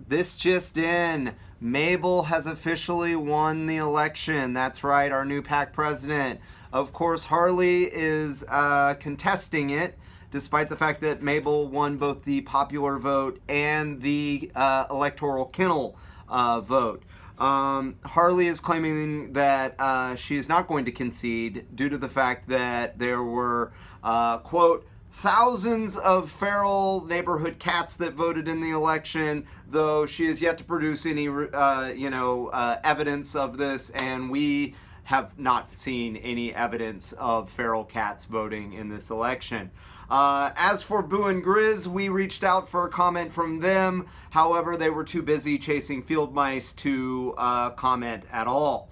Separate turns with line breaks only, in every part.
This just in. Mabel has officially won the election. That's right, our new PAC president. Of course, Harley is contesting it, despite the fact that Mabel won both the popular vote and the electoral kennel vote. Harley is claiming that she is not going to concede due to the fact that there were, quote, thousands of feral neighborhood cats that voted in the election, though she has yet to produce any, evidence of this, and we have not seen any evidence of feral cats voting in this election. As for Boo and Grizz, we reached out for a comment from them. However, they were too busy chasing field mice to comment at all.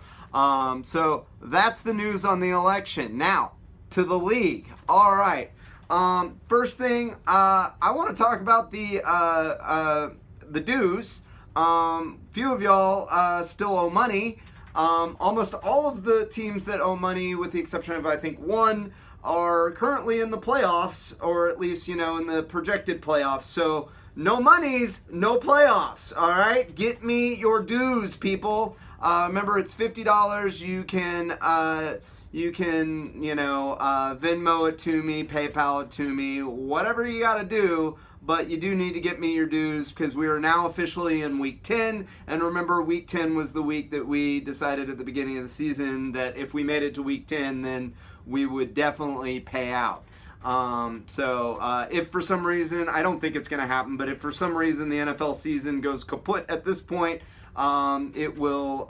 So that's the news on the election. Now, to the league. All right. First thing, I want to talk about the dues. Few of y'all still owe money. Almost all of the teams that owe money, with the exception of I think one, are currently in the playoffs, or at least, in the projected playoffs. So no monies, no playoffs. All right, get me your dues, people. Remember, it's $50. You can Venmo it to me, PayPal it to me, whatever you got to do. But you do need to get me your dues, because we are now officially in week 10. And remember, week 10 was the week that we decided at the beginning of the season that if we made it to week 10, then we would definitely pay out. If for some reason, I don't think it's going to happen, but if for some reason the NFL season goes kaput at this point, it will,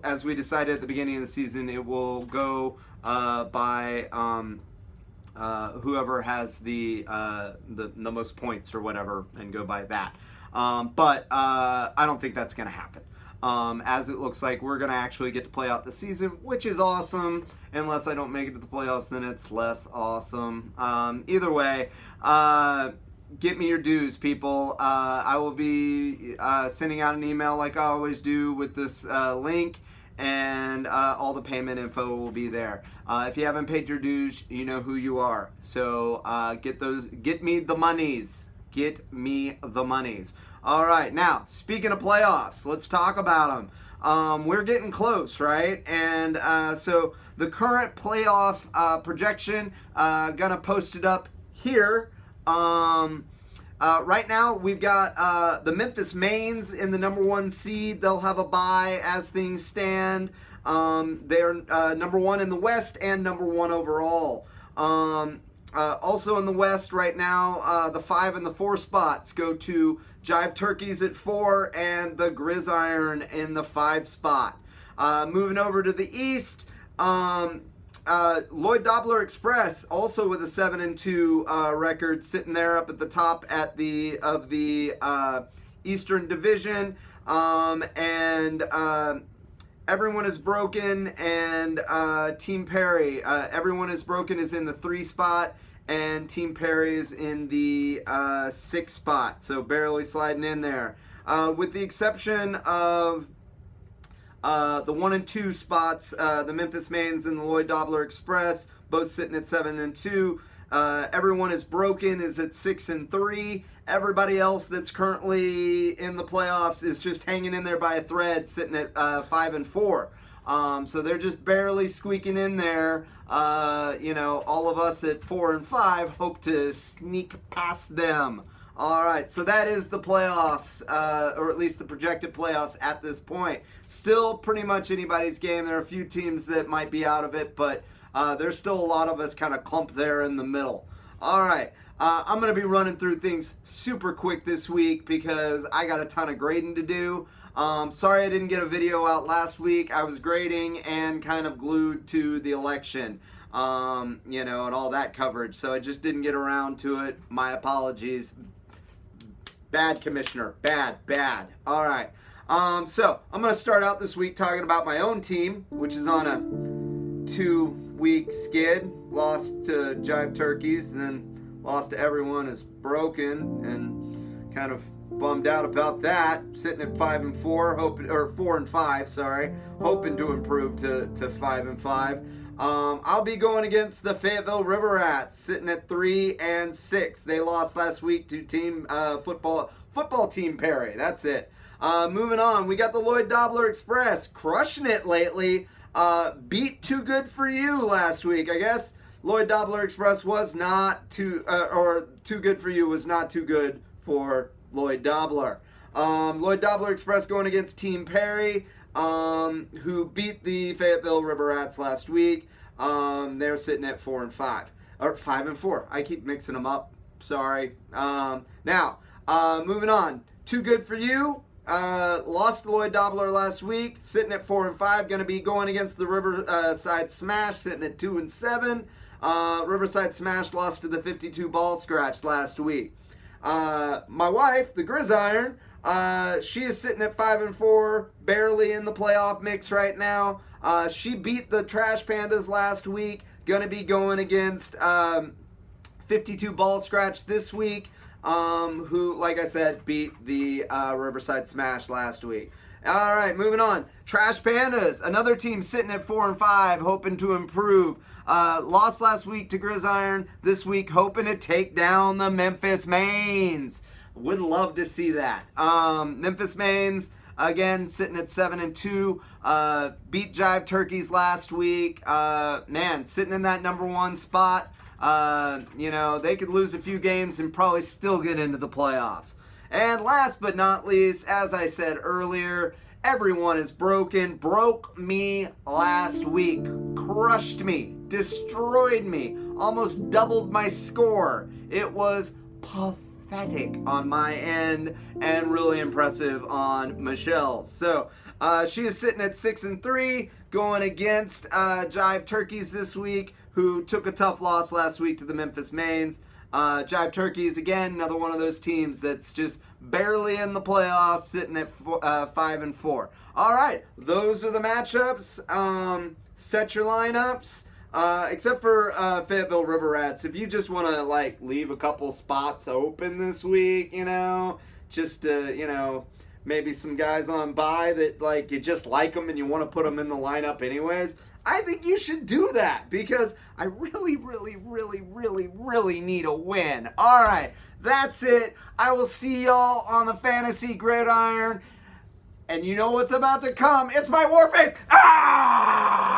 as we decided at the beginning of the season, it will go by whoever has the most points or whatever, and go by that. But I don't think that's going to happen. As it looks like we're going to actually get to play out the season, which is awesome. Unless I don't make it to the playoffs, then it's less awesome. Either way, get me your dues, people. I will be sending out an email like I always do with this link, and all the payment info will be there. If you haven't paid your dues, you know who you are. So get me the monies. Get me the monies. All right, now, speaking of playoffs, let's talk about them. We're getting close, right? And so the current playoff projection, gonna post it up here. Right now, we've got the Memphis Mains in the number 1 seed. They'll have a bye as things stand. They're number 1 in the West and number 1 overall. Also in the West right now, the 5 and the 4 spots go to Jive Turkeys at 4 and the Gridiron in the 5 spot. Moving over to the East, Lloyd Dobler Express, also with a 7-2 record, sitting there up at the top of the Eastern Division, and Everyone is Broken and Team Perry. Everyone is Broken is in the 3 spot, and Team Perry is in the 6 spot, so barely sliding in there. With the exception of the 1 and 2 spots, the Memphis Mains and the Lloyd Dobler Express, both sitting at 7-2. Everyone is Broken is at 6-3. Everybody else that's currently in the playoffs is just hanging in there by a thread, sitting at 5-4. So they're just barely squeaking in there. All of us at 4-5 hope to sneak past them. All right, so that is the playoffs, or at least the projected playoffs at this point. Still pretty much anybody's game. There are a few teams that might be out of it, but there's still a lot of us kind of clumped there in the middle. All right, I'm going to be running through things super quick this week because I got a ton of grading to do. Sorry I didn't get a video out last week. I was grading and kind of glued to the election, and all that coverage, so I just didn't get around to it. My apologies. Bad, Commissioner. Bad. All right. So I'm going to start out this week talking about my own team, which is on a 2-week skid. Lost to Jive Turkeys, then lost to Everyone is Broken, and kind of bummed out about that. Sitting at 5-4, 4-5, sorry, hoping to improve to 5-5. I'll be going against the Fayetteville River Rats, sitting at 3-6. They lost last week to team football team Perry. That's it. Moving on, we got the Lloyd Dobler Express, crushing it lately. Beat Too Good For You last week. I guess Lloyd Dobler Express was not too Good For You was not too good for Lloyd Dobler. Lloyd Dobler Express going against Team Perry, who beat the Fayetteville River Rats last week. They're sitting at 4-5 or 5-4. I keep mixing them up. Sorry. Now, moving on. Too Good For You. Lost to Lloyd Dobler last week, sitting at 4-5. Going to be going against the Riverside Smash, sitting at 2-7. Riverside Smash lost to the 52 Ball Scratch last week. My wife, the Gridiron, she is sitting at 5-4, barely in the playoff mix right now. She beat the Trash Pandas last week. Going to be going against 52 Ball Scratch this week. Who, like I said, beat the Riverside Smash last week. All right, moving on. Trash Pandas, another team sitting at 4-5, hoping to improve. Lost last week to Gridiron. This week, hoping to take down the Memphis Mains. Would love to see that. Memphis Mains, again, sitting at 7-2. Beat Jive Turkeys last week. Man, sitting in that number one spot. They could lose a few games and probably still get into the playoffs. And last but not least, as I said earlier, everyone is broken. Broke me last week. Crushed me. Destroyed me. Almost doubled my score. It was pathetic on my end and really impressive on Michelle's. So, she is sitting at 6-3, going against Jive Turkeys this week, who took a tough loss last week to the Memphis Mains. Jive Turkeys, again, another one of those teams that's just barely in the playoffs, sitting at 5-4. All right, those are the matchups. Set your lineups. Except for Fayetteville River Rats, if you just want to leave a couple spots open this week, just maybe some guys on bye that you just like them and you want to put them in the lineup anyways, I think you should do that because I really, really, really, really, really need a win. All right, that's it. I will see y'all on the Fantasy Gridiron. And you know what's about to come? It's my war face. Ah!